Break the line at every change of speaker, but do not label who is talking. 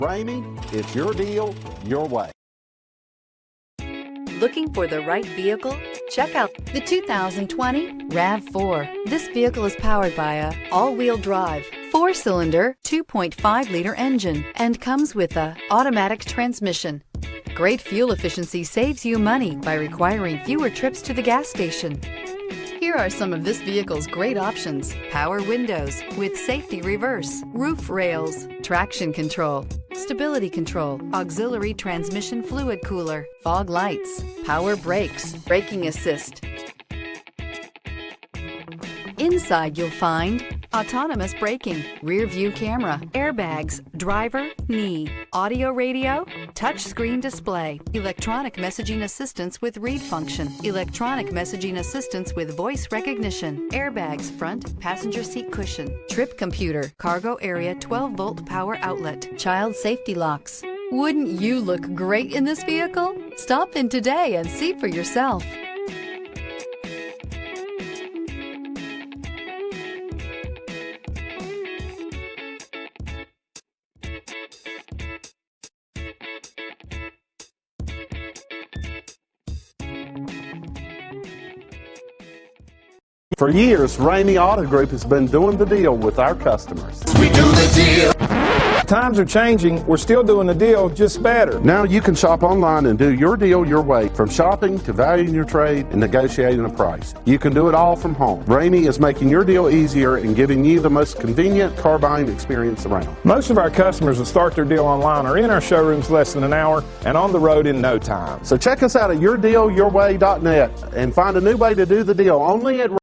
Ramey, it's your deal, your way.
Looking for the right vehicle? Check out the 2020 RAV4. This vehicle is powered by a all-wheel drive, 4-cylinder, 2.5-liter engine and comes with a automatic transmission. Great fuel efficiency saves you money by requiring fewer trips to the gas station. Here are some of this vehicle's great options: power windows with safety reverse, roof rails, traction control, stability control, auxiliary transmission fluid cooler, fog lights, power brakes, braking assist. Inside you'll find autonomous braking, rear view camera, airbags, driver, knee, audio radio, touchscreen display, electronic messaging assistance with read function, electronic messaging assistance with voice recognition, airbags front, passenger seat cushion, trip computer, cargo area 12-volt power outlet, child safety locks. Wouldn't you look great in this vehicle? Stop in today and see for yourself.
For years, Ramey Auto Group has been doing the deal with our customers.
We do the deal.
Times are changing. We're still doing the deal, just better.
Now you can shop online and do your deal your way, from shopping to valuing your trade and negotiating a price. You can do it all from home. Ramey is making your deal easier and giving you the most convenient car buying experience around.
Most of our customers that start their deal online are in our showrooms less than an hour and on the road in no time.
So check us out at yourdealyourway.net and find a new way to do the deal only at